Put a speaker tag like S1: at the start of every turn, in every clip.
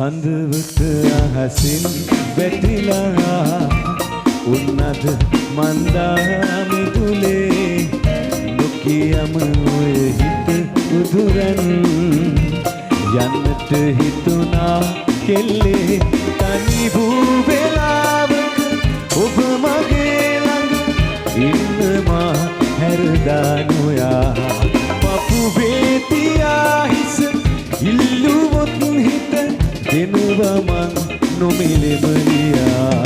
S1: සඳවත අහසින් වැටිලා උන්නද මන්දාමිදුලේ නොකියම ඔය හිත උදුරන් යන්නට හිතුනා කෙල්ලේ තනි වූ වෙලාවක ඔබ මගේ ළඟ ඉන්නවා හැරදා නොයා පපුවේ තියා හිස ඉල්ලුවොත් හිත දෙනවා මං නොමිලෙමලියා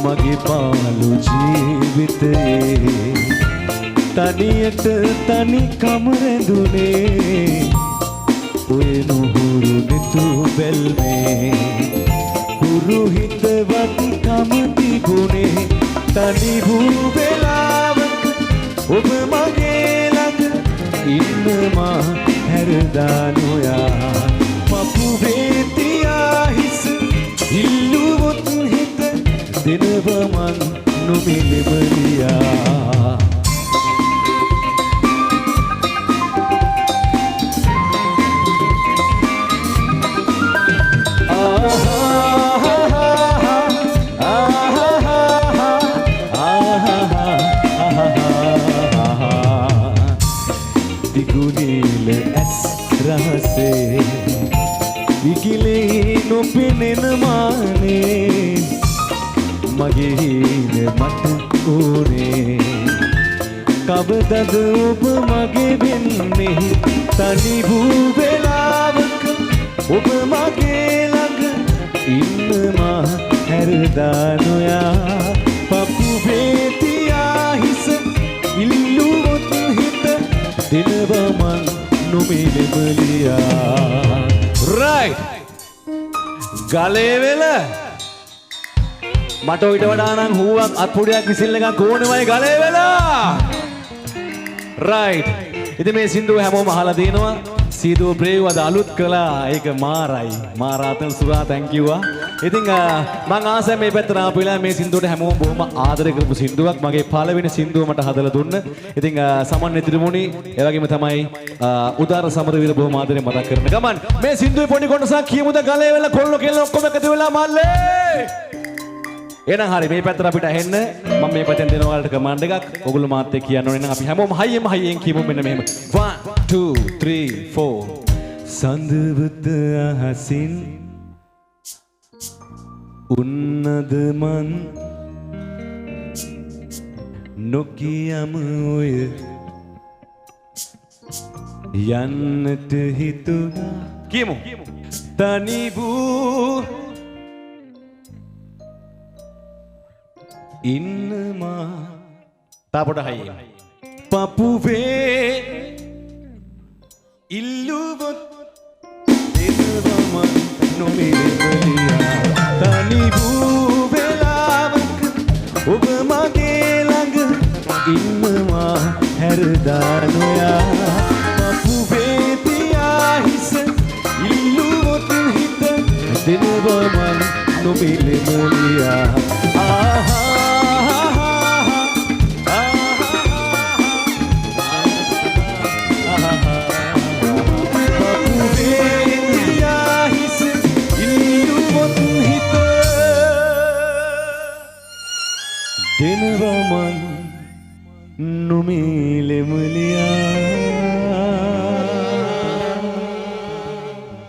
S1: මගේ පාලු ජීවිතයේ තනියට තනිකම රැඳුනේ ඔය නුහුරු නිතු බැල්මේ හුරු හිතවත්කම තිබුණේ තනි වූ වෙලාවක ඔබ මගේ ළඟ ඉන්නවා හැරදා නොයා පපුවේ තියා හිස ඉල්ලුවොත් හිත දෙනවා මං නොමිලෙමලියා දිගුනීල ඇස් රහසේ විකිලේ නොපෙනෙන මානේ මගේ හින මට ඕනේ කවදද ඔබ මගේ වෙන්නේ තනි වූ වෙලාවක ඔබ මගේ ළඟ ඉන්නවා හැරදා නොයා පපුවේ තියා හිස ඉල්ලුවොත් හිත දෙනවා මං නොමිලෙමලියා රයිට් ගලේ වෙල මට ඊට වඩා නම් හුවක් අත්පොඩියක් විසිල් එකක් ඕනෙමයි ගලේ වෙලා රයිට් ඉතින් මේ සින්දුව හැමෝම අහලා තියෙනවා සීදුව බ්‍රේව් අද අලුත් කළා ඒක මාරයි මාරාතල් සුරා තැන්ක් යූ ඉතින් මං ආසයි මේ පැත්තට ආපු වෙලාව මේ සින්දුවට හැමෝම බොහොම ආදරය කරපු සින්දුවක් මගේ පළවෙනි සින්දුව මට හදලා දුන්න ඉතින් සමන් ඉදිරිමුණි ඒ වගේම තමයි උදාර සමරවීර බොහොම ආදරෙන් මතක් කරන ගමන් මේ සින්දුවේ පොඩි කොටසක් කියමුද ගලේ වෙලා කොල්ලෝ කෙල්ල ඔක්කොම එකතු වෙලා මල්ලේ එහෙනම් හරි මේ පැත්තට අපිට ඇහෙන්න මම මේ පැත්තෙන් දෙනවා ඔයාලට කමාන්ඩ් එකක් ඔයගොල්ලෝ මාත් එක්ක කියන්න ඕනේ නම් අපි හැමෝම හයියෙන් කියමු මෙන්න මෙහෙම 1 2 3 4 සඳවත අහසින් උන්නද මන් නොකියම ඔය යන්නට හිතුණා කියමු තනි වූ ඉන්නවා තාපොට හයියෙන් පපුවේ ඉල්ලුවොත් දෙනවා මං නොමිලෙමලියා තනි වූ වෙලාවක ඔබ මගේ ළඟ ඉන්නවා හැරදා නොයා පපුවේ තියා හිස ඉල්ලුවොත් හිත දෙනවා මං නොමිලෙමලියා දෙනවා මං නොමිලෙමලියා